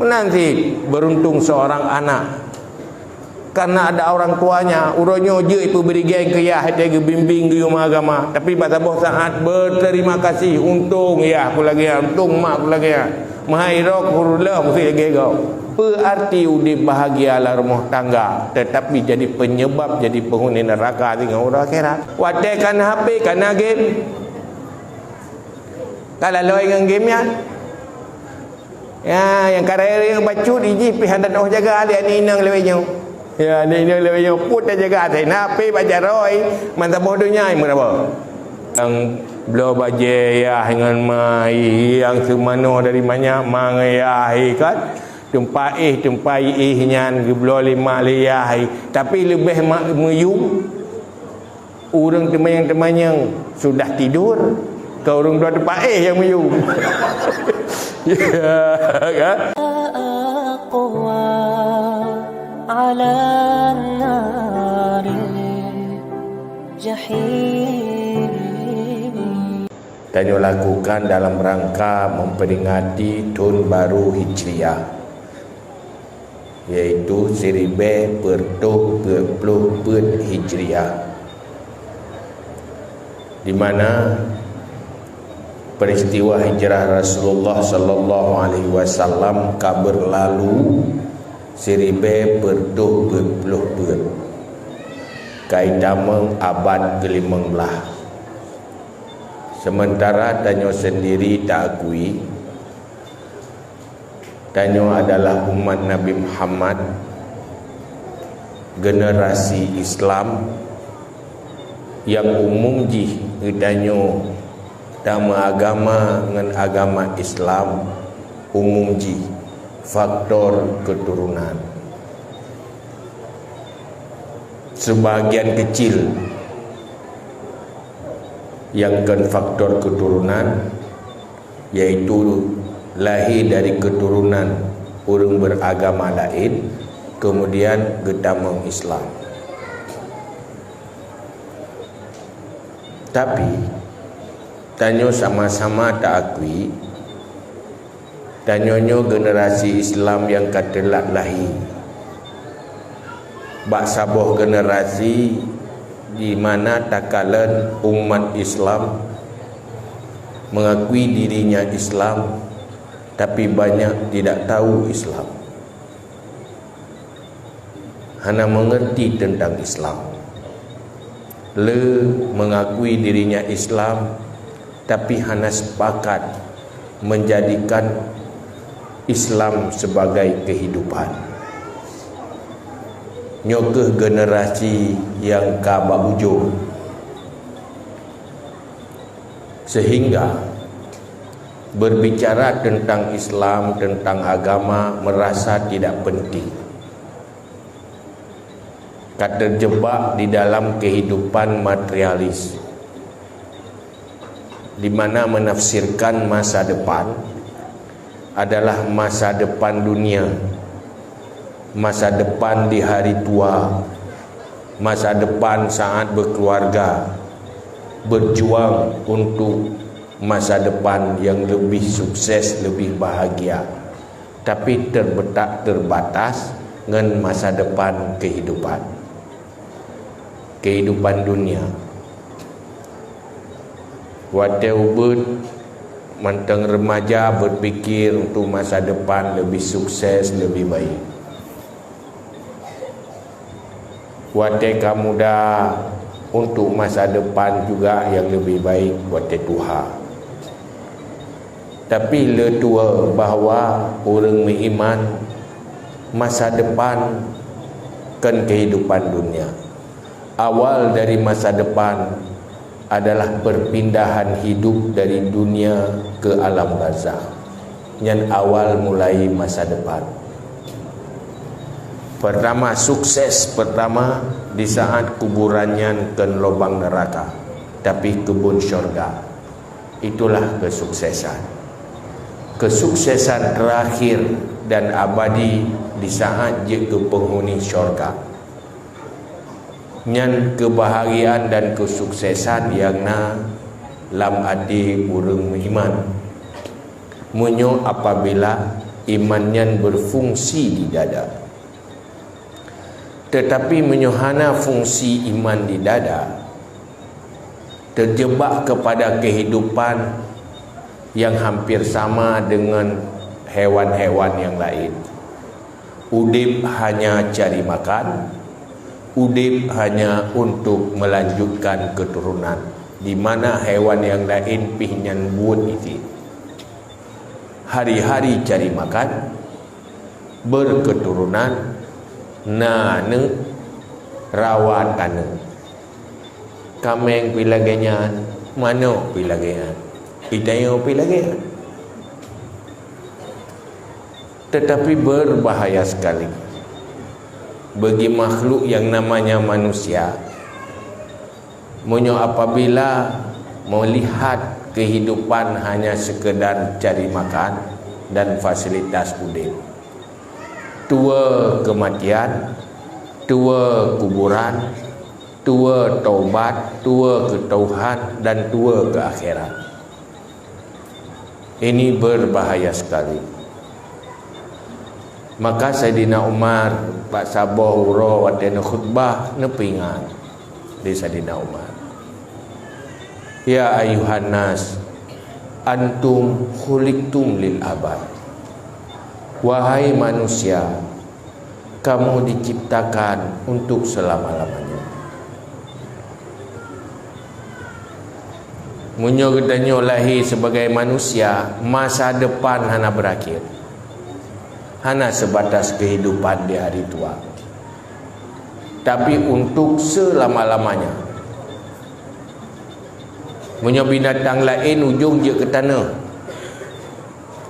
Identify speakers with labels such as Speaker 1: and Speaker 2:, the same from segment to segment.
Speaker 1: Nanti beruntung seorang anak karena ada orang tuanya, urangnya je ipu beri geng ke ya hati ke bimbing ke rumah agama. Tapi pada saat berterima kasih, untung ya aku lagi ya, untung mak aku lagi ya. Mahairok hurullah mesti lagi kau. Berarti udip bahagialah rumah tangga, tetapi jadi penyebab jadi penghuni neraka dengan orang akhirat. Wadah kan HP kana game. Kalau loy dengan game ya, yang karere yang bacut iji pi handan oh jaga dia ni nang lewenya. Ya ni lewenya put jaga atai napi baca roy mantap bodohnya meraba. Yang beliau baca ya dengan mai yang semano dari banyak mangayai kan tempai nyan beliau lima liyai tapi lebih meyung orang teman yang sudah tidur kau orang dua tempai yang meyung. Ya kan ala nari jahim dan lakukan dalam rangka memperingati tahun baru Hijriah, yaitu 1440 Hijriah, di mana peristiwa hijrah Rasulullah sallallahu alaihi wasallam kabar lalu 1440 kaidameng abad ke-15. Sementara Tanyo sendiri tak akui Tanyo adalah umat Nabi Muhammad, generasi Islam yang umum jih Tanyo dama agama dengan agama Islam umum jih faktor keturunan. Sebahagian kecil yang kan faktor keturunan, yaitu lahir dari keturunan orang beragama lain kemudian gedamang Islam. Tapi Tanyo sama-sama tak akui Tanyonyo generasi Islam yang katelak lahir bak sabuh generasi di mana takalan umat Islam mengakui dirinya Islam tapi banyak tidak tahu Islam, hanya mengerti tentang Islam. Mengakui dirinya Islam tapi hanya sepakat menjadikan Islam sebagai kehidupan. Nyokeh generasi yang kabah ujung, sehingga berbicara tentang Islam, tentang agama merasa tidak penting, terjebak di dalam kehidupan materialis, di mana menafsirkan masa depan adalah masa depan dunia, masa depan di hari tua, masa depan saat berkeluarga, berjuang untuk masa depan yang lebih sukses, lebih bahagia, tapi terbatas dengan masa depan kehidupan dunia. Waktu manteng remaja berpikir untuk masa depan lebih sukses, lebih baik. Wateka muda untuk masa depan juga yang lebih baik wate tuha. Tapi le tua bahawa orang beriman masa depan kan kehidupan dunia. Awal dari masa depan adalah perpindahan hidup dari dunia ke alam barzakh. Yang awal mulai masa depan. Pertama, sukses pertama di saat kuburannya ke lubang neraka, tapi kebun syurga. Itulah kesuksesan. Kesuksesan terakhir dan abadi di saat je ke penghuni syurga. Nyan kebahagiaan dan kesuksesan yang na lam adi urang beriman. Munyo apabila imannya berfungsi di dada. Tetapi menyohana fungsi iman di dada, terjebak kepada kehidupan yang hampir sama dengan hewan-hewan yang lain. Udip hanya cari makan, udip hanya untuk melanjutkan keturunan, di mana hewan yang lain pihnyan buat itu. Hari-hari cari makan, berketurunan, nane rawat ane. Kameng pilagenya, mano pilagenya, itayo pilagenya. Tetapi berbahaya sekali bagi makhluk yang namanya manusia, apabila melihat kehidupan hanya sekedar cari makan dan fasilitas udip. Tua kematian, tua kuburan, tua taubat, tua ke Tuhan, dan tua ke akhirat. Ini berbahaya sekali. Maka Saidina Umar Pak Sabah Uro wadana khutbah nepingan di Saidina Umar. Ya ayuhan nas, antum khuliqtum lil abad. Wahai manusia, kamu diciptakan untuk selama-lamanya. Munyo gedanyo lahir sebagai manusia, masa depan hana berakhir. Hana sebatas kehidupan di hari tua, tapi untuk selama-lamanya. Munyo binatang lain ujung je ke tanah,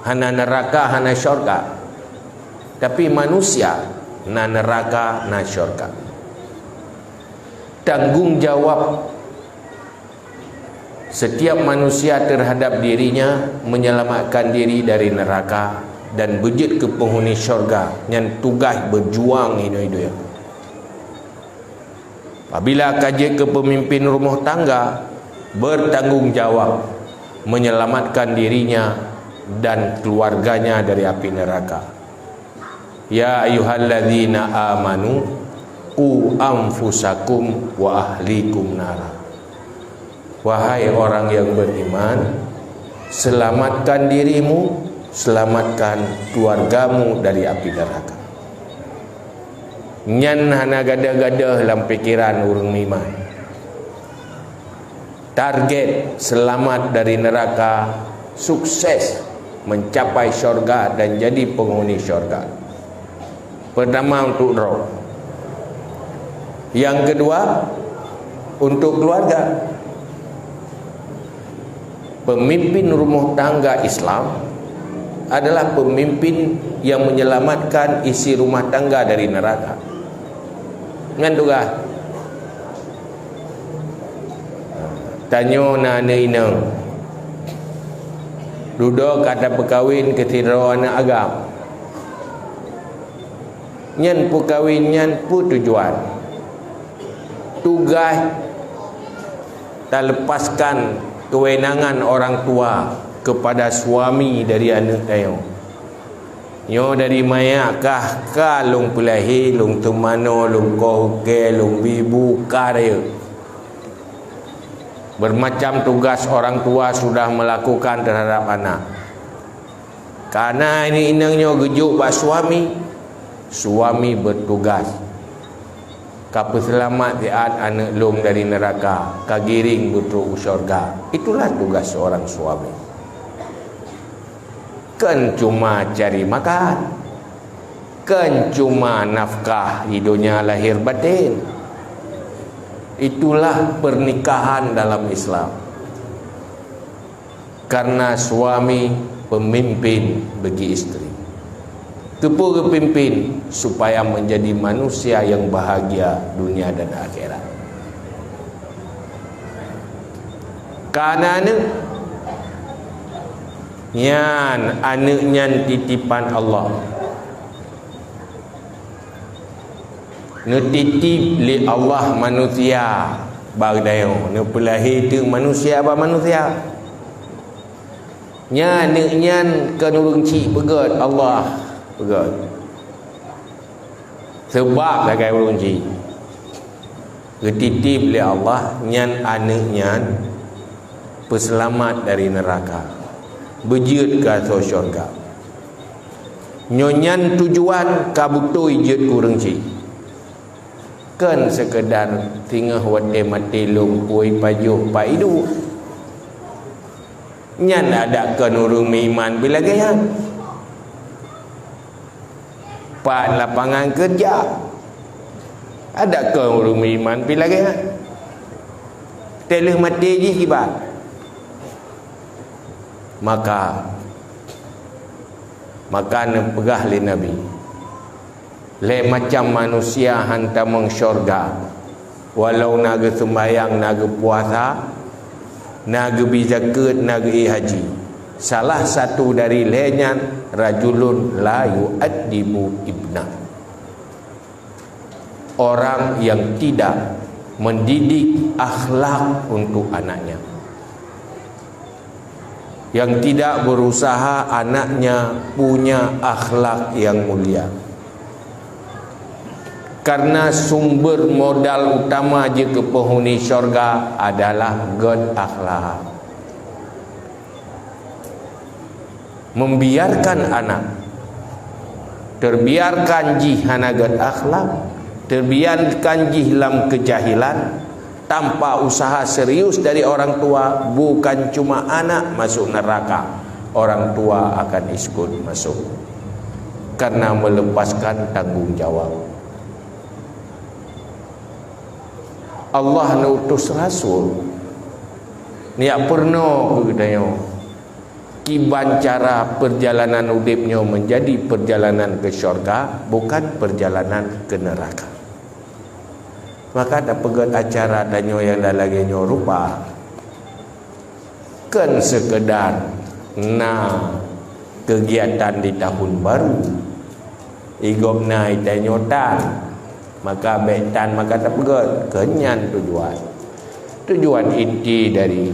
Speaker 1: hana neraka, hana syurga. Tapi manusia na neraka, na syurga. Tanggungjawab setiap manusia terhadap dirinya menyelamatkan diri dari neraka dan bejit ke penghuni syurga yang tugas berjuang hidup-hidup. Apabila kaji ke pemimpin rumah tangga, bertanggungjawab menyelamatkan dirinya dan keluarganya dari api neraka. Ya ayyuhalladzina amanu qu anfusakum wa ahlikum nara. Wahai orang yang beriman, selamatkan dirimu, selamatkan keluargamu dari api neraka. Nyan hana gada-gada dalam pikiran urang iman. Target selamat dari neraka, sukses mencapai syurga dan jadi penghuni syurga. Pertama untuk roh. Yang kedua untuk keluarga. Pemimpin rumah tangga Islam adalah pemimpin yang menyelamatkan isi rumah tangga dari neraka. Ngan tugas. Tanyo na inang. Duduk kata perkahwin ketira anak agam. Nyan perkahwin nyan pu tujuan. Tugas tak lepaskan kewenangan orang tua kepada suami dari anak tayo. Yo dari mayakah ka long pulahi long tumano long koke long bibu karya. Bermacam tugas orang tua sudah melakukan terhadap anak. Karena ini inangnya gejuk pak suami, suami bertugas kapa selamat diat anak long dari neraka, kagiring betul syurga. Itulah tugas seorang suami. Kan cuma cari makan, kan cuma nafkah hidupnya lahir batin. Itulah pernikahan dalam Islam. Karena suami pemimpin bagi istri, kepu kepimpin supaya menjadi manusia yang bahagia dunia dan akhirat. Karena nyan anaknya titipan Allah, netitip li Allah manusia bagdayo ne pelahi tu manusia apa manusia Nyan nyan ke nurung cik pegat Allah pegat. Sebab dah kai nurung cik. Ketitip oleh Allah nyan anak nyan peselamat dari neraka. Berjut ke syurga. Nyonyan tujuan kabutoi jut kurang cik. Kan sekedar tinggal wate mati lumpui pajuh paidu. Nyan ada ke nurung iman bila gaya. Pak lapangan kerja. Ada ke nurung iman bila gaya. Teleh mati je kibat. Maka pegah li Nabi. Le macam manusia hantam syurga. Walau naga sembayang, naga puasa, naga bizakat, naga haji. Salah satu dari lenyan rajulun la yu'addibu ibna. Orang yang tidak mendidik akhlak untuk anaknya. Yang tidak berusaha anaknya punya akhlak yang mulia. Karena sumber modal utama jika penghuni syurga adalah good akhlak. Membiarkan anak terbiarkan jih hana good akhlak, terbiarkan jih dalam kejahilan tanpa usaha serius dari orang tua, bukan cuma anak masuk neraka, orang tua akan ikut masuk karena melepaskan tanggung jawab. Allah nutus rasul niak pernah kegedayo kiban cara perjalanan hidupnya menjadi perjalanan ke syurga, bukan perjalanan ke neraka. Maka ada pegat acara danyo yang dah lagi nyo rupa kan sekedar kegiatan di tahun baru igop naik danyotan. Maka betan maka tak pegat kenyan tujuan inti dari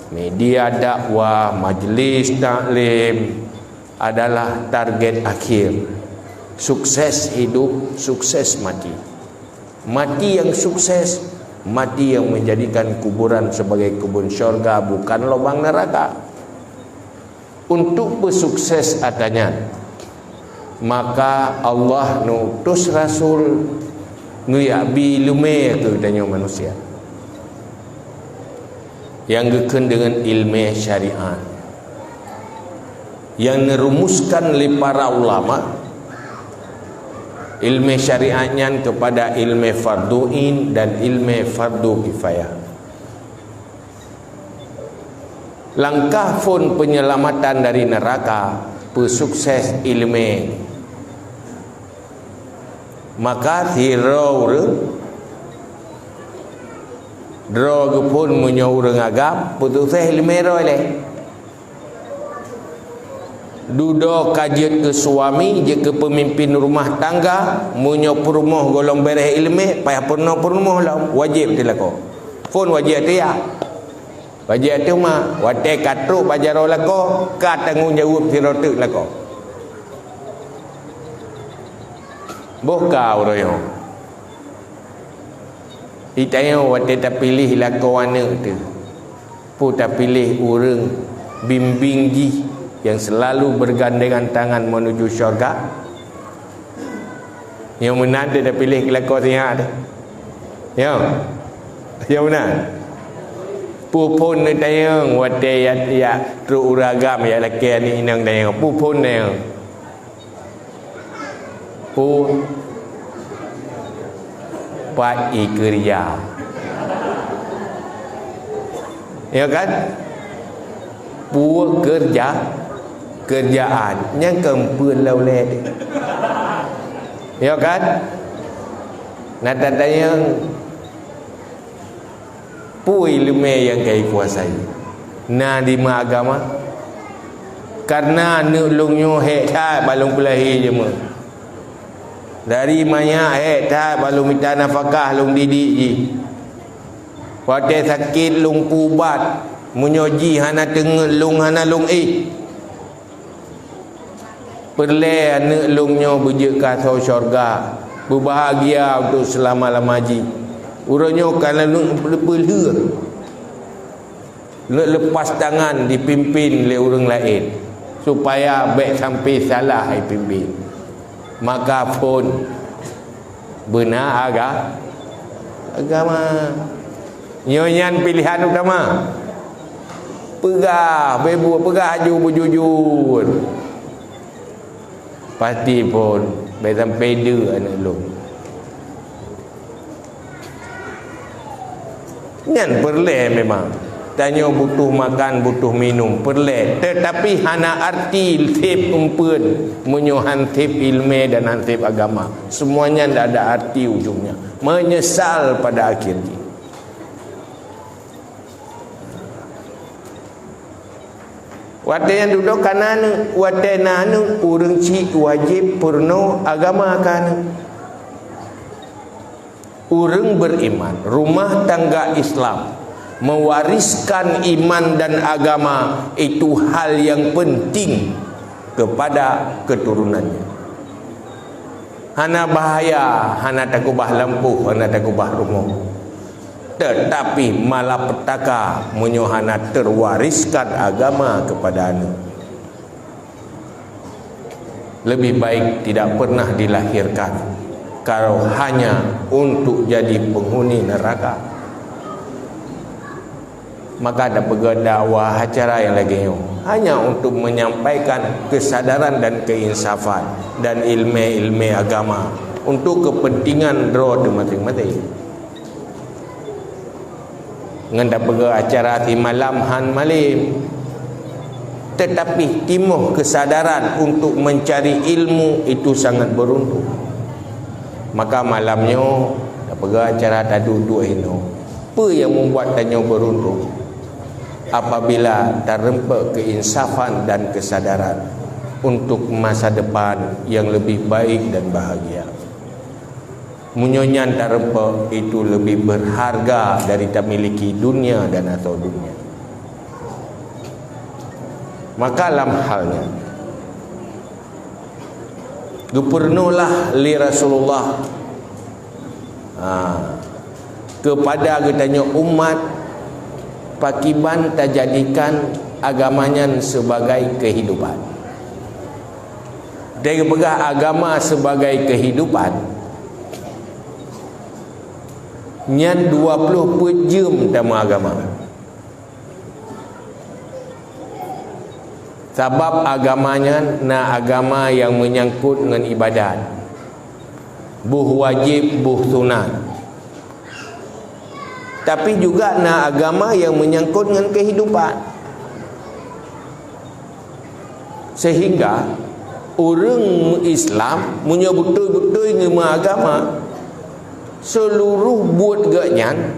Speaker 1: media dakwah, majlis taklim adalah target akhir, sukses hidup, sukses mati. Mati yang sukses, mati yang menjadikan kuburan sebagai kubur syurga, bukan lubang neraka. Untuk bersukses adanya, maka Allah nutus rasul nguyabi lume tu danyo manusia yang geken dengan ilmu syariat yang merumuskan oleh para ulama ilmu syariatnya kepada ilmu farduin dan ilmu fardu kifayah. Langkah pun penyelamatan dari neraka persukses ilmu. Maka hero drog pun menyuruh agam putus ilmu le. Duduk kajian ke suami je ke pemimpin rumah tangga munyo perumah golong bereh ilmu payah purno lah wajib dilako. Pun wajib dia. Wajib tu mah wate katruk bajaro lako ka tanggungjawab sirotuk lako. Bokau royo. Itayo wate tak pilih lako anak tu. Pu tak pilih urang bimbing ji yang selalu bergandengan tangan menuju syurga. Yang mana dia dah pilih kelakor sihat dia. Yang mana? Pupun ni tayang wate ya tru uragam ya laki ni inang tayang pupun tayang. Pu Pak kerja. Ya kan? Pu kerjaan yang kempun lauleh. Ya kan? Nata tayang pu ilmu yang kai kuasai. Na di agama karena nulungnya hektar balung pelahi je mah. Dari maya hektar balung minta nafkah lung didik ji. Wate sakit lung pubat munyoji hana tengel lung hana lung perle anak lungnya berjek kasau syurga, berbahagia untuk selama-lama ji. Urangnya kalau berleh lepas tangan dipimpin oleh orang lain supaya baik sampai salah ai pimpin, maka pun benar agama nyonya pilihan utama. Pegah bebu, pegah haju berjujur, pasti pun baik sampai dia anak lu. Nyan perle memang tanya butuh makan, butuh minum, perle. Tetapi hana arti tip umpun menyo hantip ilmu dan hantip agama. Semuanya tidak ada arti ujungnya. Menyesal pada akhirnya. Wate yang duduk kanan, wate nanu urang ci wajib purno agama kan. Urang beriman, rumah tangga Islam, mewariskan iman dan agama itu hal yang penting kepada keturunannya. Hana bahaya, hana takubah lampu, hana takubah rumah. Tetapi malapetaka menyohana terwariskan agama kepada anak. Lebih baik tidak pernah dilahirkan kalau hanya untuk jadi penghuni neraka. Maka ada dakwah acara yang lagi hanya untuk menyampaikan kesadaran dan keinsafan dan ilmu agama untuk kepentingan roh masing-masing. Ngenda pergi acara di malam han malim, tetapi timuh kesadaran untuk mencari ilmu itu sangat beruntung. Maka malamnya dah pergi acara tadu dua ino. Apa yang membuat tanya beruntung? Apabila terrempak keinsafan dan kesadaran untuk masa depan yang lebih baik dan bahagia. Munyonyan terrempak itu lebih berharga dari tak miliki dunia dan atau dunia. Maka dalam halnya gupurnulah li Rasulullah kepada katanya umat pakiban tak jadikan agamanya sebagai kehidupan. Dia pegang agama sebagai kehidupan. Nyan 20 jam tema agama. Sebab agamanya na agama yang menyangkut dengan ibadat. Buh wajib, buh sunat. Tapi juga na agama yang menyangkut dengan kehidupan. Sehingga orang Islam punya betul-betul ngema agama, seluruh buat gaknyan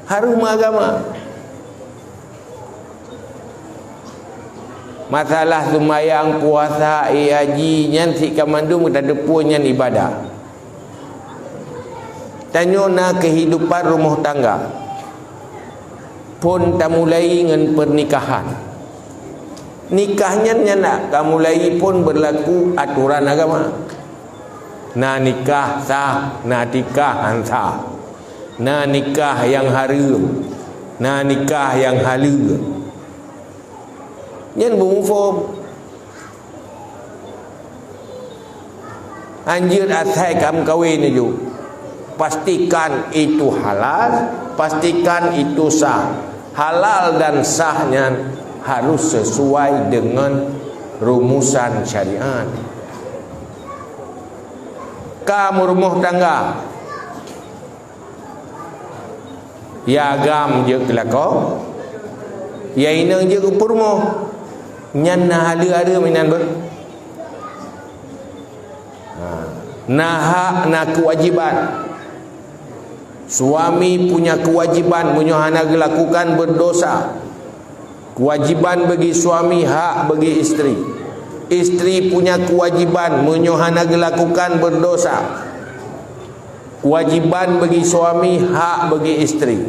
Speaker 1: harus agama. Masalah sembahyang, puasa, haji nyan si kamandung tak ada punya ibadah. Tanya na kehidupan rumah tangga pun tak mulai dengan pernikahan. Nikahnya nak kamulai pun berlaku aturan agama. Na nikah sah, na nikah sah, na nikah yang haram, na nikah yang halal. Yang bermufum anjir asai kamu kahwin itu, pastikan itu halal, pastikan itu sah. Halal dan sahnya harus sesuai dengan rumusan syariat. Kamu rumah tangga ya agam je kelakau ya inang je ke rumah nyan nah ada mainan ber nah hak nah kewajiban. Suami punya kewajiban menyohana lakukan berdosa. Kewajiban bagi suami, hak bagi isteri. Isteri punya kewajiban menyohana lakukan berdosa. Kewajiban bagi suami, hak bagi isteri.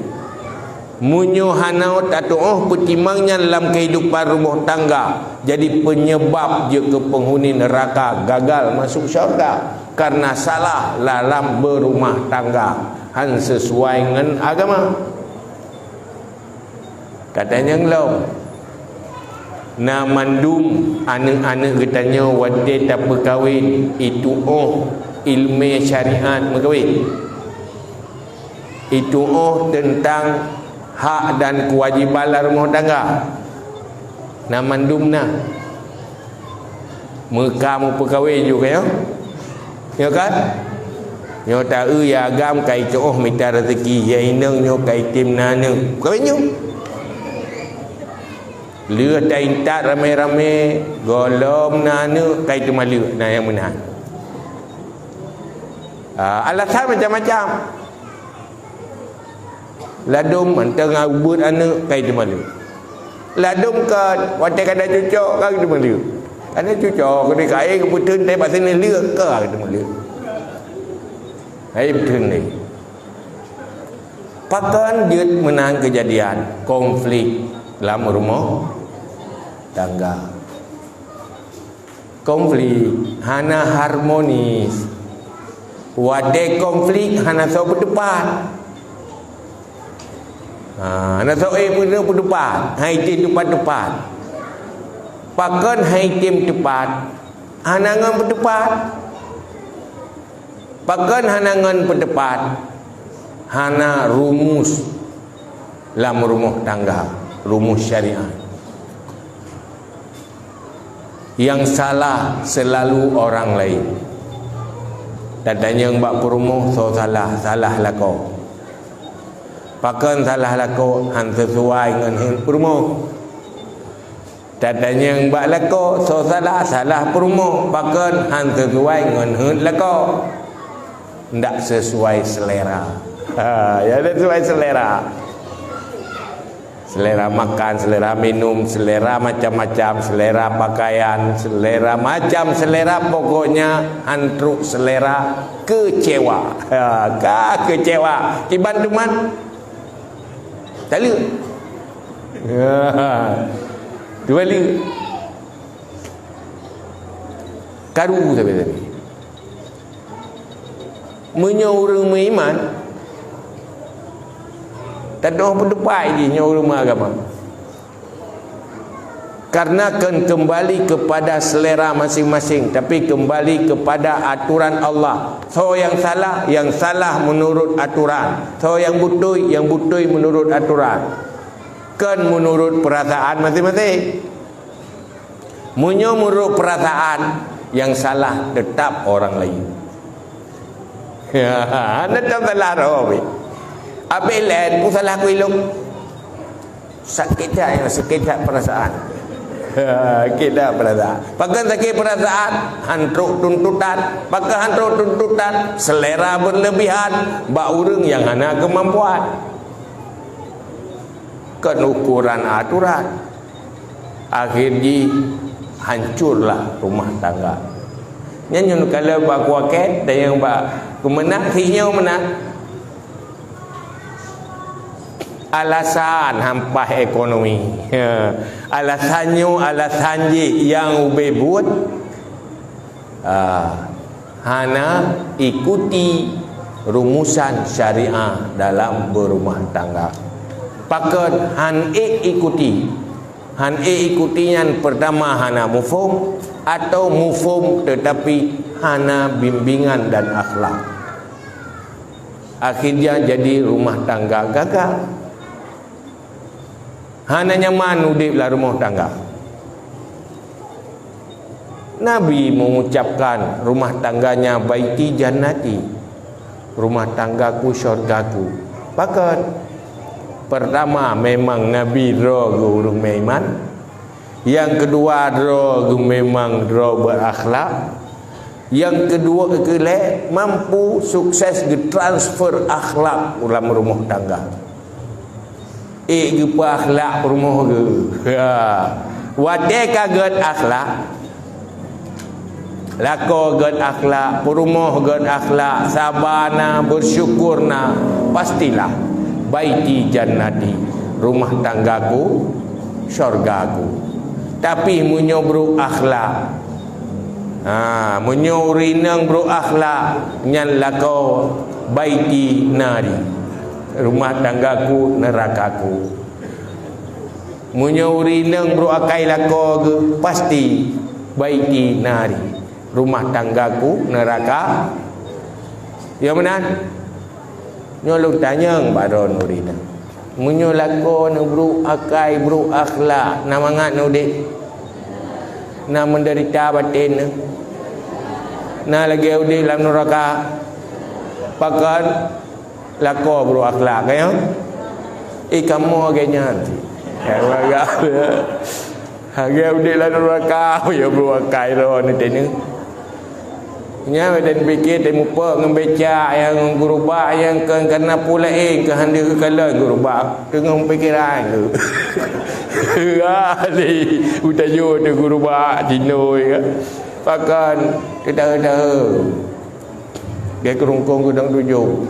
Speaker 1: Munyo hanau tak tu'uh pertimangnya dalam kehidupan rumah tangga, jadi penyebab je ke penghuni neraka gagal masuk syurga karena salah dalam berumah tangga han sesuai dengan agama. Katanya ngelau na mandum anak-anak katanya wade tak berkahwin itu ilmu syariat berkahwin, itu tentang hak dan kewajiban rumah tangga. Na mandum na mereka mau berkahwin juga ya kan? Nyo tak ya agam kai minta rezeki ya inang nyo kai tim na nang berkahwin nyo. Lua tak rame-rame golom nana kai tu malu na yang menang. Alasan macam-macam. Ladum antara ubud anak kai tu malu. Ladum ke watai kada cucuk kai tu malu. Ana cucuk ke kai ke putun tai pasal ni lua ke kai tu malu. Hai betul ni. Pakan dia menang kejadian konflik dalam rumah tangga. Konflik hana harmonis. Wade konflik hana so berdepan. Hana so berdepan. Hai tim depan. Pakan hai tim depan. Hana ngan berdepan. Pakan hana ngan berdepan. Hana rumus dalam rumah tangga, rumus syariat. Yang salah selalu orang lain. Tadanya mbak perumuh so salah lah kau. Pakan salah lah kau han sesuai dengan perumuh. Tadanya mbak lako so salah perumuh. Pakan han sesuai dengan lako. Ndak sesuai selera. Ya sesuai selera. Selera makan, selera minum, selera macam-macam, selera pakaian, selera macam selera, pokoknya antruk selera kecewa. Kecewa. Kiban tuman. Tali. Tu balik. Karu sampai tadi. Menyorong iman. Tak ada orang berdepan je nyawa rumah agama. Karena akan kembali kepada selera masing-masing, tapi kembali kepada aturan Allah. So yang salah menurut aturan. So yang betul menurut aturan. Kan menurut perasaan masing-masing. Menurut perasaan, yang salah tetap orang lain. Tetap salah orang. Habis lain pun salah aku elok. Sakit tak perasaan. Sakit tak perasaan. Pakai sakit perasaan, hantruk tuntutan. Pakai hantruk tuntutan, selera berlebihan. Bak urang yang hana kemampuan. Kan ukuran aturan. Akhirnya hancurlah rumah tangga. Nyanyi kalau bak kuaket dan yang bak kemenang, sinyau menang. Alasan hampah ekonomi. Alasan yang ube buat hana ikuti rumusan syariah dalam berumah tangga. Pakat han ikuti. Han ikuti yang pertama hana mufhum atau mufhum tetapi hana bimbingan dan akhlak. Akhirnya jadi rumah tangga gagal. Hana nyaman udiplah rumah tangga. Nabi mengucapkan rumah tangganya baiti jannati, rumah tanggaku syurgaku. Pakat pertama memang Nabi roh guru iman. Yang kedua roh memang roh berakhlak. Yang kedua mampu sukses transfer akhlak dalam rumah tangga. Gepa akhlak rumah ke. Wadai kaget akhlak. Lako get akhlak, perumah get akhlak, sabana bersyukurna, pastilah baiti jannati, rumah tanggaku syurgaku. Tapi munyo berakhlak, munyo rinang berakhlak, nyan lako baiti nari, rumah tanggaku nerakaku. Munyo rinang berakai lako ke, pasti baiti nari, rumah tanggaku neraka. Ya benar. Nyolong tanya baron urina. Munyo lako na berakai berakhlak, na mangat no dik, na menderita batin, na lagi udik dalam neraka. Pakan lako berakhlak kaya. Kamu agaknya nanti. Harga udik lah neraka ya berakai ro ni tene. Nya dan fikir temu pe ngembeca yang guru ba yang kena pula ke handi ke kala guru ba dengan fikiran tu. Ali utayo de guru ba dinoi ke. Pakan kita dia kerungkung gudang tujuh.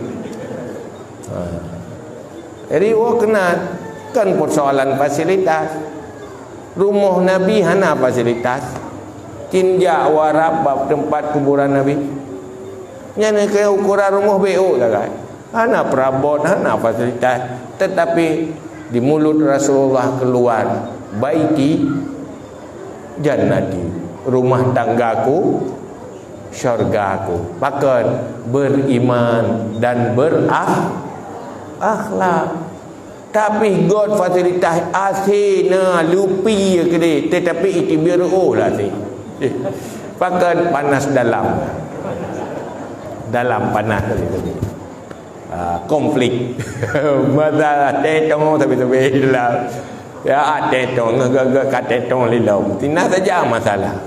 Speaker 1: Jadi kena kan persoalan fasilitas. Rumah Nabi hana fasilitas. Tinja warab bab tempat kuburan Nabi. Nyana ke ukuran rumah BO lah kan. Hana perabot, hana fasilitas. Tetapi di mulut Rasulullah keluar baiti jannati, rumah tanggaku syurgaku. Bahkan beriman dan berakhlak. Tapi God fasilitas asina lupi ke dia, tetapi itu biru lah si. Pakai panas dalam panas tadi. Konflik. Masalah tetong tapi dalam. Ya tetong agak kat tetong lilau. Tina saja masalah.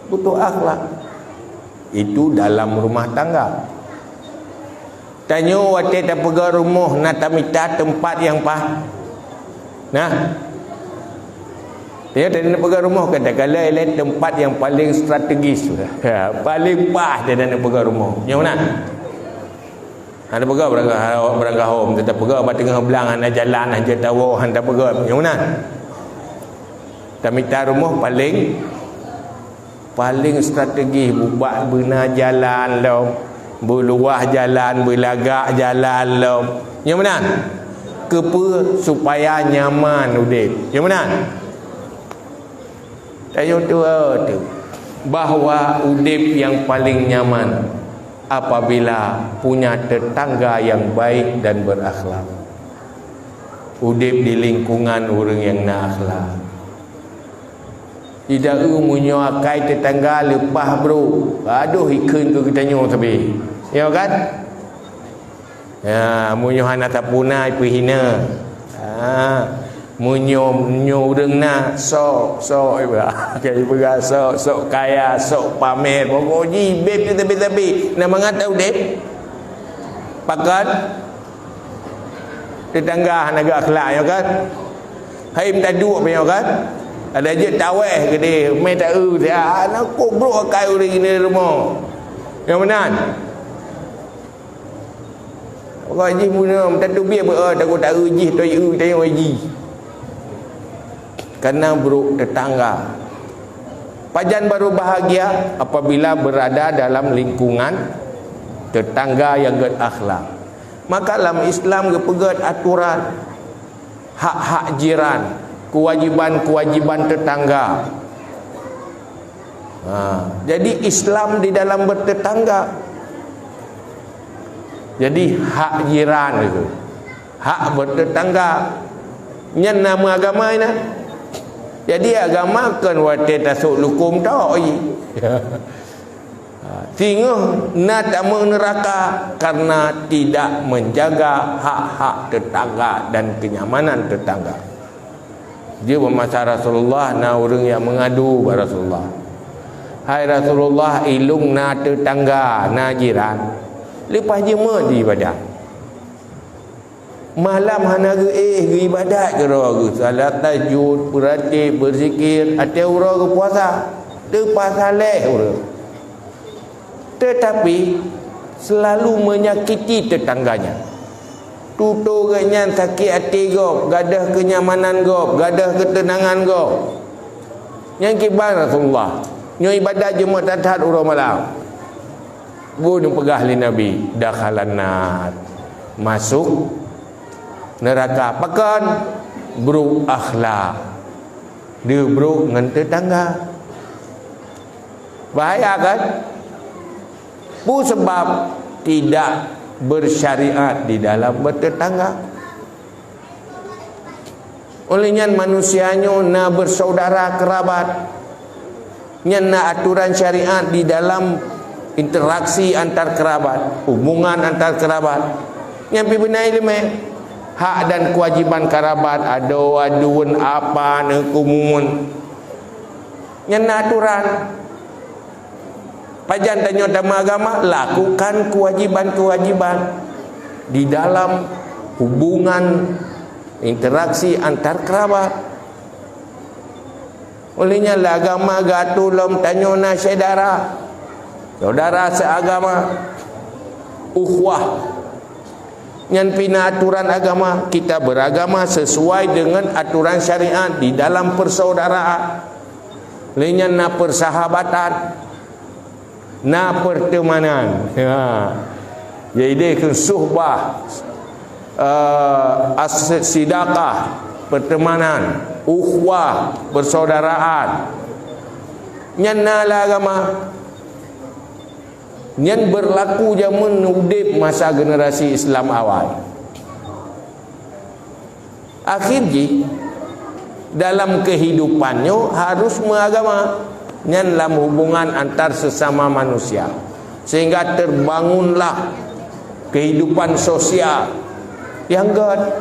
Speaker 1: Butuh akhlak. Itu dalam rumah tangga. Tanya waktu tak pergi rumah nak tamita tempat yang pas. Nah, dia tak nak pergi rumah katakanlah ialah tempat yang paling strategis, paling pas dia nak pergi rumah. Yang mana? Ada pergi berangkat home, tetap pergi apa tengah belang anda jalan aja tahu anda pergi. Yang mana? Tamita rumah paling strategis buat benar jalan lo. Berluah jalan, berlagak jalan lo. Yang mana? Kepa supaya nyaman udip. Yang mana? Tayo tu bahawa udip yang paling nyaman apabila punya tetangga yang baik dan berakhlak. Udip di lingkungan orang yang nak akhlak. Tidak munyo akai tetangga lepas bro. Aduh ikun ke kita nyo tapi. Ya kan? Ya munyo hana tapunai pihina. Munyo urangna sok iba. Kai beras sok kaya, sok pamer. Pokoknya beb tapi nak mangat tahu dek. Pakat tetangga hana agak akhlak ya kan? Hai minta duk ya kan? Ada je taweh ke dia, mai tak dia nak kobrok akai orang ini rumah. Yang mana? Orang ji punya minta tu biar takut tak uji tu tengok uji. Karena buruk tetangga. Pajan baru bahagia apabila berada dalam lingkungan tetangga yang berakhlak. Maka dalam Islam kepegat aturan hak-hak jiran, kewajiban tetangga. Jadi Islam di dalam bertetangga. Jadi hak jiran itu, hak bertetangga. Nyan nama agama ini. Jadi agama kan wate tasuk lukum tau. Sehingga nak tak neraka karena tidak menjaga hak-hak tetangga dan kenyamanan tetangga. Dia bermasa Rasulullah na orang yang mengadu kepada Rasulullah. Hai Rasulullah, ilung na tetangga na jiran. Lepas je di ibadat. Malam hana ke ibadat ke roh ke salat tahajud, beratib, berzikir, atau roh ke puasa. Terpasaleh orang. Tetapi selalu menyakiti tetangganya. tutur kenyan sakit hati go, gadah kenyamanan go, gadah ketenangan go. Yang kibar Rasulullah nyo ibadat Jumaat Ahad urang malam. Bunuh pegah li Nabi dakhalan nar, masuk neraka. Pakan buruk akhlak, dia buruk dengan tetangga. Bahaya kan? Bu sebab tidak bersyariat di dalam bertetangga. Olehnya manusianya nak bersaudara kerabat, na aturan syariat di dalam interaksi antar kerabat, hubungan antar kerabat. Yang benar ilmu hak dan kewajiban kerabat, aduan apa nekumun. Yang aturan pajan tanya utama agama, lakukan kewajiban-kewajiban di dalam hubungan interaksi antar kerabat. Olehnya lah agama gatu lom tanya na saudara seagama, ukhuwah. Yang pina aturan agama, kita beragama sesuai dengan aturan syariat di dalam persaudaraan. Olehnya na persahabatan, na pertemanan. Jadi ke suhbah, as-sidaqah, pertemanan, ukhuwah, persaudaraan. Nyan lah agama, nyan berlaku zaman udip masa generasi Islam awal. Akhirnya dalam kehidupannya harus mengagama, nyan dalam hubungan antar sesama manusia, sehingga terbangunlah kehidupan sosial yang kan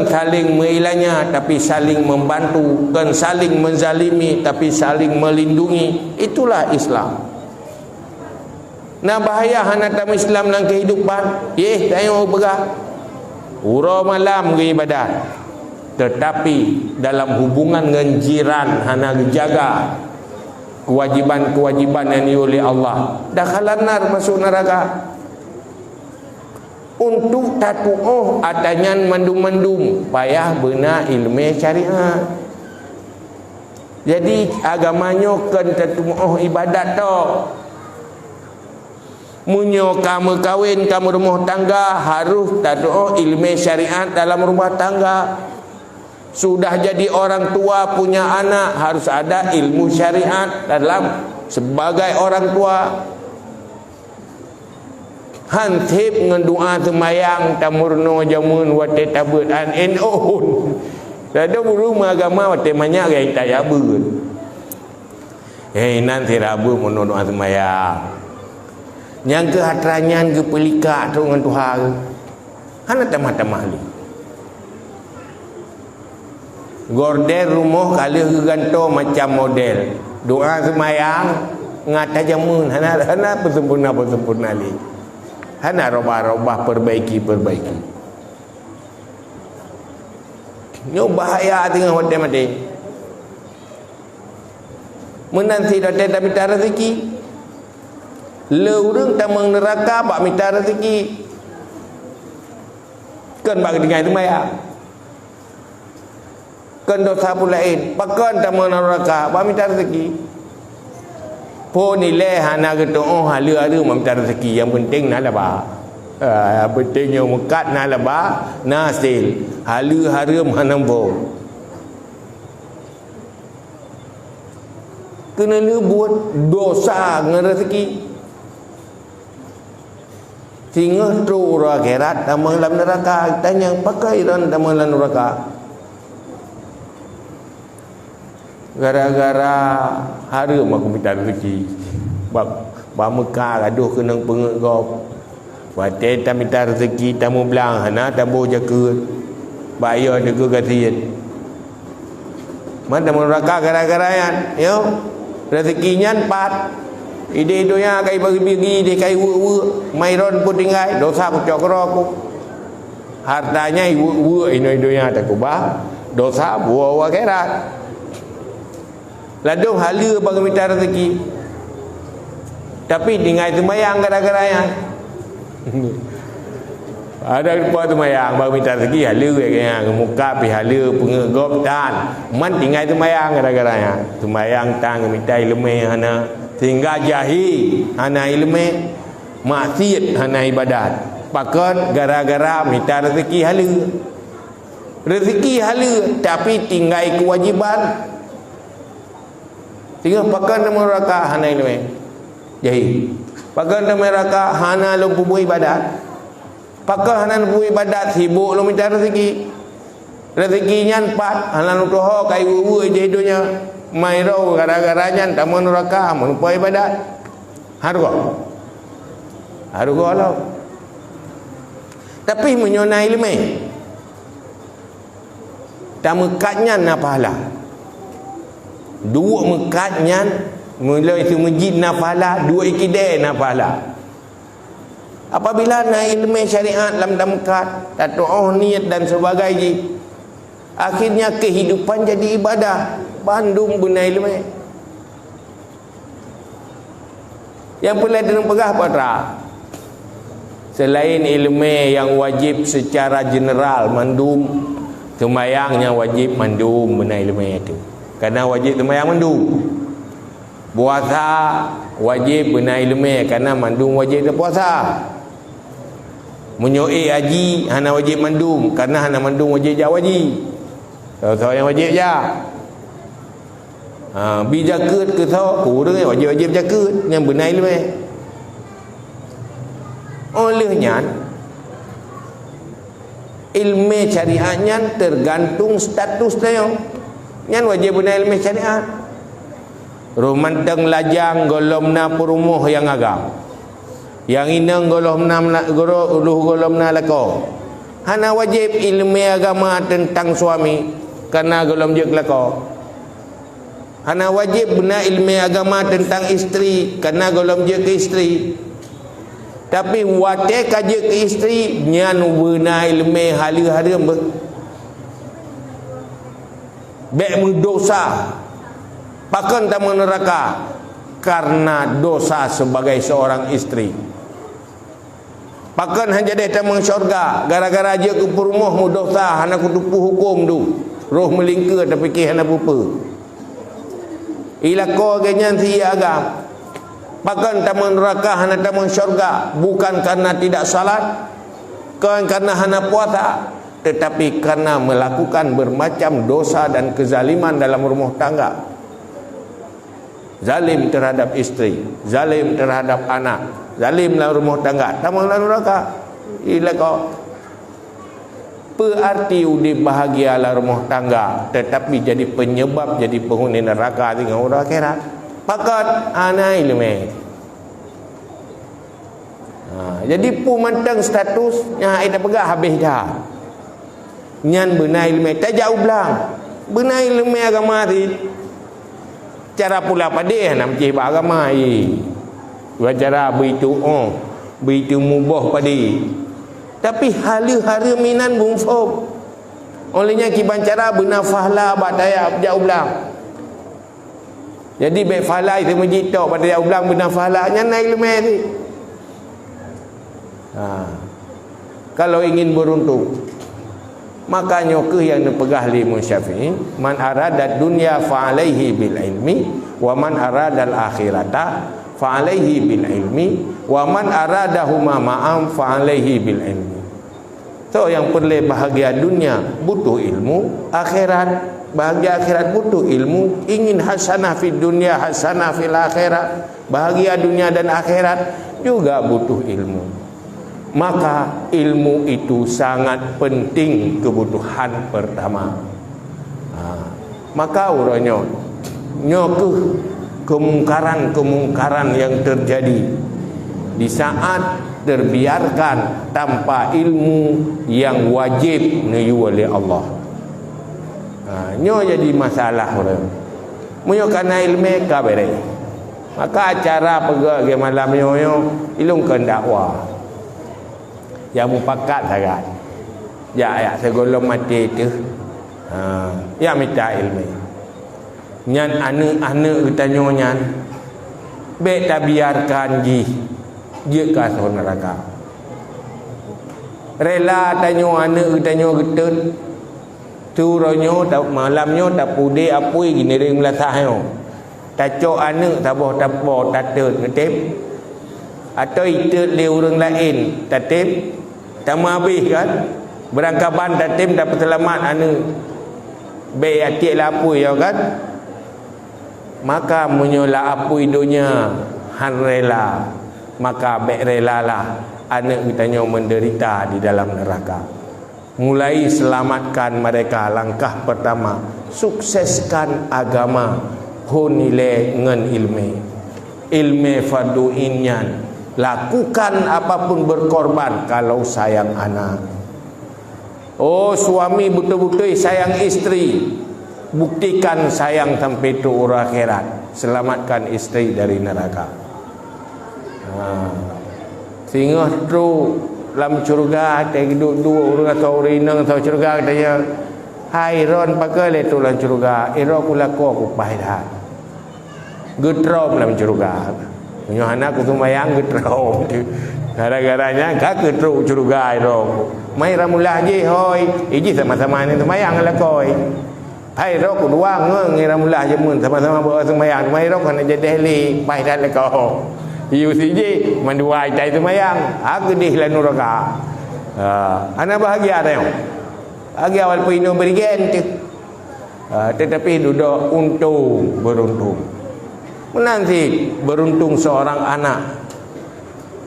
Speaker 1: saling mengilanya tapi saling membantu, kan saling menzalimi tapi saling melindungi. Itulah Islam. Nah bahaya hanatam Islam dalam kehidupan. Tengok begah ura malam ke ibadat, tetapi dalam hubungan dengan jiran hana jaga kewajiban-kewajiban yang oleh Allah, dakhalan nar, masuk neraka. Untuk tatu'uh adanya mandum-mandum payah benar ilmu syariat. Jadi agamanya kan tatu'uh ibadat tu. Munyo kamu kawin, kamu rumah tangga, harus tatu'uh ilmu syariat dalam rumah tangga. Sudah jadi orang tua punya anak, harus ada ilmu syariat dalam sebagai orang tua. Hantip dengan doa semayang tamurno jamun wate tabut an enon. Dada buru agama wate banyak gaya tayabun. Nanti rabu mono doa semayang. Yang ke hatranyan ke pelika tu dengan Tuhan. Hana tamah-tamah li. Gorden rumah kali ke ganto macam model. Doa semayang ngata jamun hana sempurna li. Hana robah-robah perbaiki. Nyo bahaya tengah hotel mati. Menanti hotel tak minta rezeki. Leurung tamang neraka bak minta rezeki. Kan bak dengan itu maya. Kan dosa pula lain. Pakan tamang neraka bak minta rezeki. Pun nilai hana gitu halu minta rezeki, yang penting nak laba. Pentingnya mekat nak laba, nasil halu harum hanambo. Kena lu buat dosa dengan rezeki. Sehingga tu orang akhirat tamang dalam neraka, tanya pakai dan tamang dalam neraka. Gara-gara harum aku minta rezeki. Bak Mekah gaduh kena pengut kau. Wate tak minta rezeki tamu belang hana tamu jaga. Bayar juga kasihan. Mana neraka gara-gara yan. Yo. Rezekinya 4. Ide-idenya kai bagi-bagi dia kai wu mairon pun tinggal dosa aku cokro aku. Hartanya wu ino-inonya tak kubah. Dosa buah akhirat. Lalu halu bagi minta rezeki. Tapi dengan semayang gara-gara yang Ada lupa temayang baru minta rezeki hala kaya muka pi hala pengegop dan man tinggal temayang gara-garanya temayang tang minta ilmu hana sehingga jahi hana ilmu maksiat hana ibadat pakat gara-gara minta rezeki hala tapi tinggal kewajiban sehingga pakat neraka hana ilmu jahi pakat neraka hana lumpuh ibadat. Pakah hanan bu ibadat sibuk lu minta rezekinya 4 hanan utoho kai wuwu je hidunya mairo gara-garanya tamun neraka menupa ibadat harga lo tapi menyona ilmu tak mekatnya na pahala dua mekatnya mula itu masjid na pahala dua ikidai na pahala. Apabila na ilmu syariat dalam damkat tato'oh niat dan sebagainya akhirnya kehidupan jadi ibadah bandung guna ilmu yang perlu dengan pegah pada selain ilmu yang wajib secara general mandum semayangnya wajib mandum guna ilmu itu karena wajib semayang mandum puasa wajib guna ilmu karena mandum wajib puasa menyoi haji hana wajib mandum karena hana mandum wajib ja wajib tahu yang wajib ja bi jaket ke tahu wajib jaket yang benar ilmu olehnya ilmu syariatnya tergantung status dia yang wajib benar ilmu syariat rumanteng lajang golomna perumuh yang agam yang inang golomna lako hana wajib ilmu agama tentang suami karena golom je lako hana wajib benar ilmu agama tentang isteri karena golom je ke isteri tapi wate kaje ke isteri nyan benar ilmu hari-hari bek dosa pakan tamu neraka karena dosa sebagai seorang istri pakan hanya dia tamang syurga gara-gara aja ke perumuh mu dosa hana kutupu hukum tu roh melingkar tapi ke hana pupa ilako ganyan si agam pakan tamang neraka hana tamang syurga bukan karena tidak salat bukan karena hana puasa tetapi karena melakukan bermacam dosa dan kezaliman dalam rumah tangga zalim terhadap isteri zalim terhadap anak zalim dalam rumah tangga tamang dalam neraka ilako berarti udi bahagia dalam rumah tangga tetapi jadi penyebab jadi penghuni neraka dengan orang akhirat pakat ana ilmu jadi pu mantang statusnya ida pegah habis dah nyan benar ilmu tak jauh belang benar ilmu agama ti cara pula pada nak cih agama cara begitu mubah pada tapi hari-hari minan bungfum olehnya kiban cara benar fahla badaya jauh belang jadi baik fahla itu menjitok pada jauh belang benar fahla nyana ilmu ni kalau ingin beruntung makanya ke yang dipegah Imam Syafi'i man arada dunya fa alaihi bil ilmi wa man arada al akhirata fa alaihi bil ilmi wa man aradahuma ma'am fa alaihi bil ilmi. So yang perlu bahagia dunia butuh ilmu, akhirat bahagia akhirat butuh ilmu, ingin hasanah fid dunya hasanah fil akhirat, bahagia dunia dan akhirat juga butuh ilmu. Maka ilmu itu sangat penting kebutuhan pertama. Maka urangnya nyokuh kemungkaran yang terjadi di saat terbiarkan tanpa ilmu yang wajib niyu oleh Allah. Nyo jadi masalah orang. Munyo kana ilmu ka bere. Maka acara pegak ge malam nyo ilungkan dakwah. Yang mupakat sangat ya segolong mati tu ya minta ilmu nyan ane-ane kita nyan bet tak biarkan dia kasih neraka Rela tanyo anak tanyo getut. Turonyo tak malamnya tak pudi apui gini ring melatahnya. Tak cok anak tak boh tak tut ngetip. Atau itu li orang lain tak tip. Tak habis kan. Berangkapan tak tip dapat selamat anak. Baik atik lah apui ya kan. Maka menyolah apui dunia han rela. Maka baik rela lah anak kitanya menderita di dalam neraka. Mulai selamatkan mereka. Langkah pertama, sukseskan agama hunile ngen ilme fardu inyan. Lakukan apapun berkorban kalau sayang anak. Oh suami betul-betul sayang istri, buktikan sayang sampai tu akhirat. Selamatkan istri dari neraka. Sehingga tu dalam syurga ada dua orang atau orang atau syurga katanya, hai ron pakai le tu dalam syurga, iro kula ko aku pahit. Getrop dalam syurga. Yohana ku sumayang getrop. Gara-garanya kak getrop syurga iro. Mai ramulah je hoi, iji sama-sama ni sumayang lah koi. Hai ro ku dua ngeng ramulah je mun sama-sama bawa sumayang. Mai ro kana jadi heli pahit le ko. Iu siji menduai cai semayang aku di lan neraka. Ana bahagia tengok. Bahagia walaupun ino berigen tu. Tetapi duduk beruntung. Menanti beruntung seorang anak.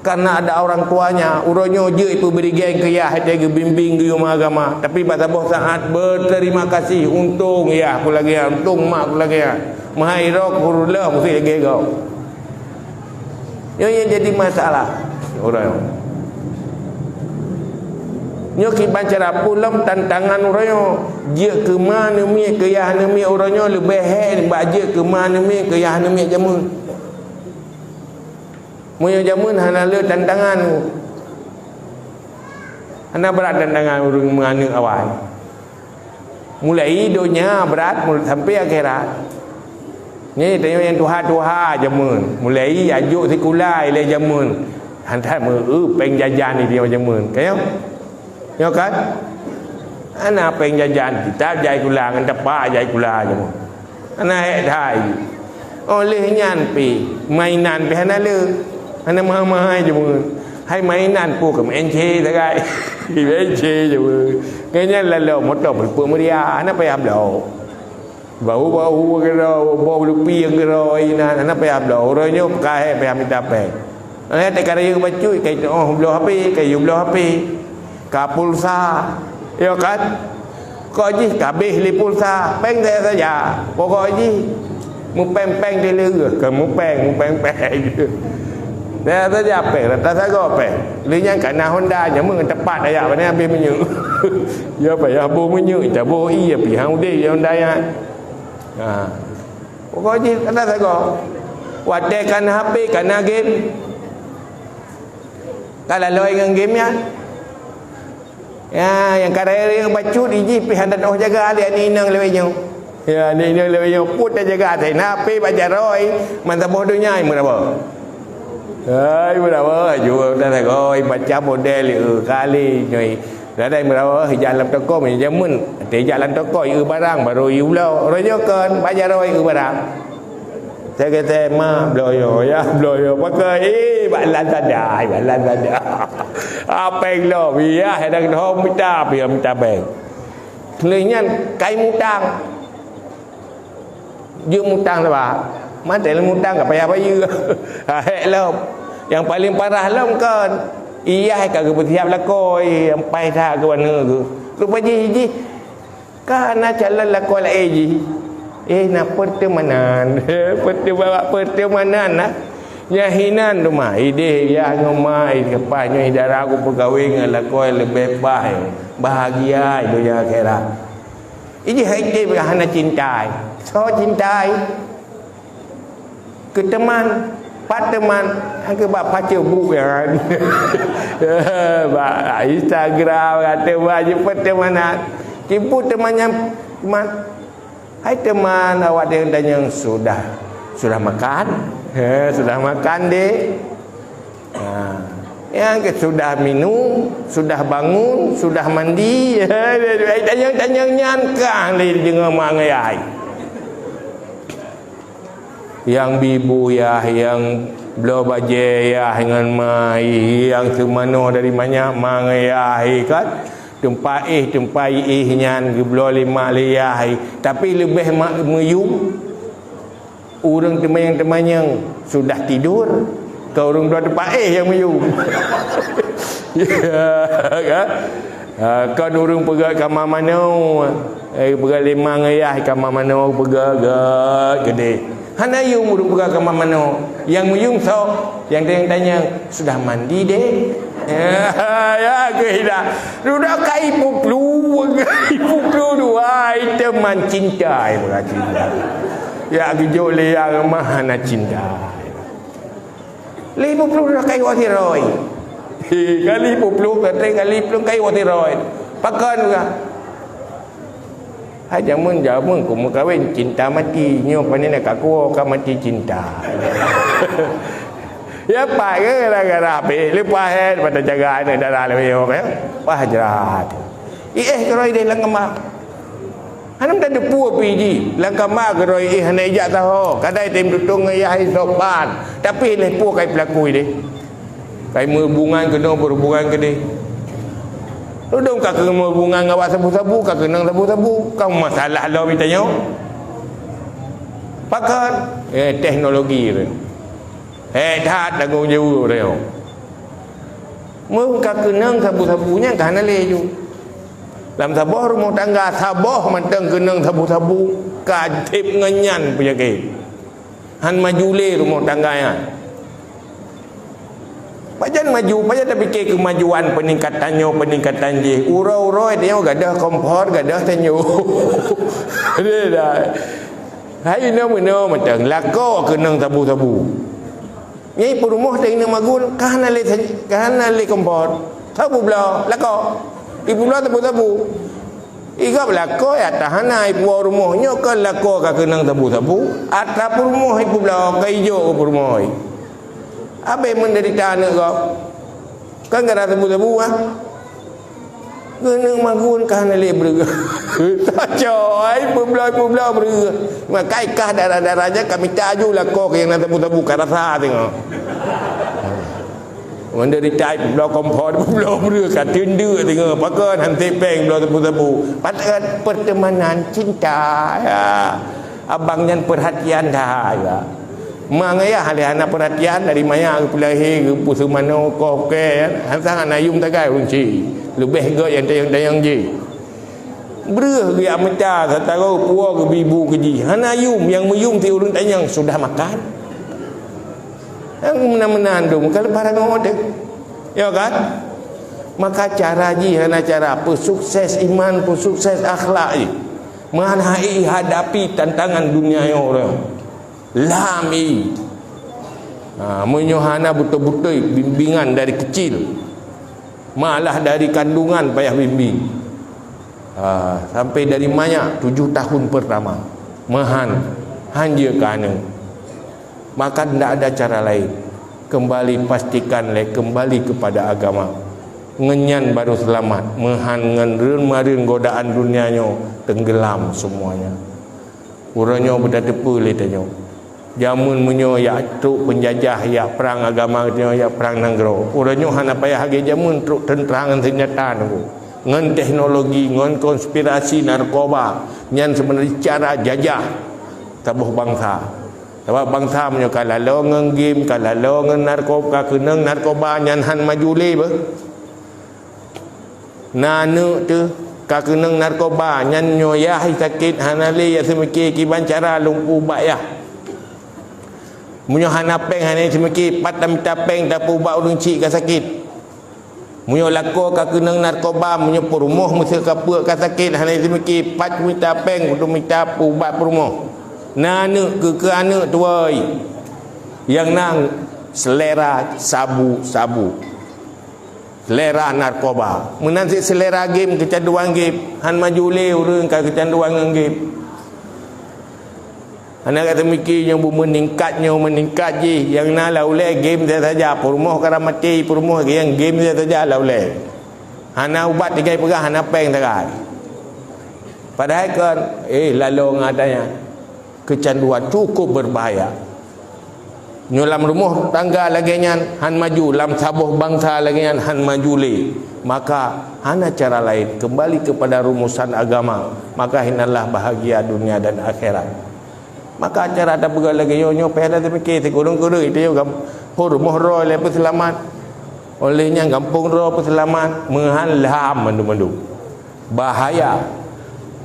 Speaker 1: Karena ada orang tuanya, uronyo je ipu berigen ke ya hati ke bimbing ke agama. Tapi pada saat berterima kasih, untung ya aku lagi, untung mak aku lagi. Mahai rok kurula mesti lagi kau. Yang jadi masalah orang nyoki bancara pulam tantangan orang dia ke mana mi ke yah mi orangnya lebih hen baje ke mana mi ke yah mi jamun moyo jamun hanale tantangan hana berat tantangan urang menganak awal mulai dunia berat mulai sampai akhirat. Ni tengok yang tuha-tuha jamun. Mulai ajuk sekulai le jamun. Hantar peng jajan ni dia jamun. Kayo? Ya kan? Ana peng jajan kita jai kula ngan tepak jai kula jamun. Ana hek thai. Oleh nyan pi mainan pi hana le. Hana mahal-mahal jamun. Hai mainan pu ke enche sagai. Enche jamun. Kayaknya lalu motor berpu meria. Ana payah blau. Bau-bau kero, bau lupi kero ina, ana payah blau. Orangnya pakai payah minta pay. Ana tak kara yang bacu kai oh blau HP, kai blau HP. Ka pulsa. Ya kan? Ko ji kabeh li pulsa, peng saya saja. Pokok ji mu peng-peng di leu, ke mu peng-peng. Dia saja peng, rata sago peng. Linya kana Honda nya mung tepat aya bana ambil menyu. Ya payah bu menyu, tak bu iya pi hang de Honda ya. Pokoknya kata saya wadai kan HP kana game kalau loy dengan game ya yang karya yang bacut iji pihan dan jaga ali ni nang lewenya ya ni nang lewenya put jaga thai na pe baca roy mantap bodohnya berapa berapa juga dah saya baca model kali nyoi Ada berapa jalan toko ni jamun di jalan toko barang baru ulau rojokan bayar roy barang. Saya kata ma bloyo ya bloyo pakai balan saja. Apa yang lo biar hendak hom minta beng. Kelinyan kai mutang. Dia mutang lah. Mana mutang enggak payah-payah. Hek lo. Yang paling parah lo kan. Iya kagak bersiap lah koi sampai tak ke mana ke. Lupa ji kana jalan lah koi lah ji. Nak pertemanan. Pertemanan lah. Nyahinan tu mah ide ya ngomai kepanya idara aku pegawai ngalah koi lebih baik. Bahagia dunia akhirat. Ini hati berhana cintai. So cintai. Ke teman teman ke bapa cebuk ya ba Instagram kata wajib pertemanan tipu temannya teman hai teman awak dia tanya sudah makan sudah makan dek Yang sudah minum, sudah bangun, sudah mandi, tanya nyankang le jeung mangai ai. Yang bibu ya, yang belo baje ya dengan mai, yang semano dari banyak mangai ai kan. Tempai nyan belo lima liai, tapi lebih meyung. Orang teman-teman sudah tidur. Kau orang dua tempat yang meyung. Ya kan? Kau orang pergi kamar mana? Pergi limang ayah kamar mana? Pergi gede. Hana yung orang pergi kamar mana? Yang meyung so, yang tanya sudah mandi deh. Ya kehidah. Sudah kai puplu dua teman cinta berarti. Ya gejol yang mahana cinta. 50 kayu watiroi. Kali 50 kali 50 kayu watiroi. Pakan juga. Hai jamun ku mau kawin cinta mati nyo panina kaku ka mati cinta. Ya pak ke gara-gara pe lepas head pada jaga ni darah le yo kan. Wah jerat. Keroi dia lang kama. Hanam tak ada puas piji. Lang kama keroi hanai jak tahu. Kadai tim tutung ayah sopan. Tapi leh puas kai pelaku ini. Kai hubungan kena berhubungan ke dia. Tudung kak kena hubungan ngawak sabu-sabu, kak kena sabu-sabu. Kau masalah lo mitanya. Pakat teknologi dia. Dah tanggung jauh dia. Mu kak kena sabu-sabunya kan le ju. Dalam sabah rumah tangga sabah manteng kenang sabu-sabu kadip ngenyan penyakit. Han majule rumah tangganya. Pajan maju, pajan tak fikir kemajuan peningkatan je. Urau-urau dia gadah kompor, gadah tanyo. Dia dah. Hai no manteng lako kenang sabu-sabu. Ni rumah teng magun kahana le kompor. Sabu bla lako. Ibu lah tabu-tabu. Ika belako ya tahana ibu rumahnya ke lako ka kenang tabu-tabu. Atap rumah ibu belah ke hijau ke rumah. Abe menderita anak kau. Kan gara tabu-tabu ah. Kenang magun kahana le berga. Coy, pubelah berga. Makai kah darah-darahnya kami taju lako ke yang tabu-tabu ka rasa tengok. Menderita belah kompor belah berka tindu tengok pakan hanti peng belah tebu-tebu patut pertemanan cinta ya abang nyan perhatian dah ya mangaya hana perhatian dari maya ke pelahi ke pusu mano ko ke hansang anayum tagai unci lebih ge yang tayang ji breuh ge amenta sataro puo ke bibu ke ji hanayum yang meyum ti urang tanyang sudah makan. Yang menan-menandung kalau barang orang ya kan, maka cara ji hana cara pesukses iman, pesukses akhlak ji menghadapi hadapi tantangan dunia orang lami menyohana betul-betul bimbingan dari kecil malah dari kandungan payah bimbing sampai dari banyak 7 tahun pertama mahan hanya kana. Maka tidak ada cara lain. Kembali pastikan kembali kepada agama. Ngenyan baru selamat. Mehan ngen godaan dunianya tenggelam semuanya. Uranya berdatepu letanya. Jamun munyo ya truk penjajah ya perang agama ya perang nanggro. Uranya hana payah hage jamun truk tenterangan senjata nunggu. Ngen teknologi, ngen konspirasi narkoba, nyan sebenarnya cara jajah tabuh bangsa. Sebab bangsa punya kalau ngengim, kalau narkoba, kenang narkoba nyanhan majuli bah. Nanu tu kakenang narkoba nyan nyoyah sakit hanali ya semiki kiban cara lumpu bayah. Munyo hanapeng hanai semiki patam tapeng dapu ba urang cik ka sakit. Munyo lako kakenang narkoba munyo perumuh mesti ka puak ka sakit hanai semiki pat mita peng kudu mita pu ba perumuh. Nanu ke anak tuai yang nang selera sabu-sabu selera narkoba menanti selera game kecanduan game han majule urang ka kecanduan game Anak kata mikir yang meningkat je. Yang nak laulai game saja. Perumah kara mati, perumah yang game saja laulai. Hana ubat tiga perah, hana peng terai. Padahal kan, lalu ngatanya kecanduan cukup berbahaya. Nyulam rumah tangga lagi nyan han maju, lam sabuh bangsa lagi nyan han maju le. Maka hana cara lain kembali kepada rumusan agama. Maka hinalah bahagia dunia dan akhirat. Maka cara ada pegang lagi nyo payah dah terfikir kurung-kurung itu yo rumah roh le selamat. Olehnya kampung roh selamat menghalam mandu-mandu. Bahaya.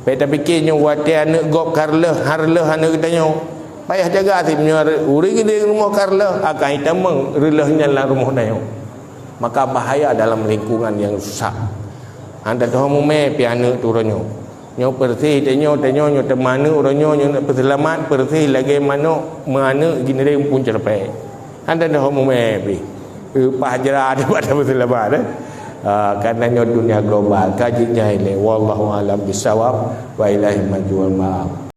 Speaker 1: Payah fikir nyo wati anak gop karleh harleh anak kita nyo. Payah jaga si menyuar uring di rumah karleh akan hitamang relehnya lah rumah dayo. Maka bahaya dalam lingkungan yang rusak. Anda tahu mume piano turunyo. Nyo bersih tanyo temana orangnya nyo nak selamat bersih lagi mana gini dia pun cerpe. Anda dah mume pi. Pahajara ada pada selamat karena nyo dunia global kajinya ini wallahu alam bisawab wa ilahi majul ma'ab.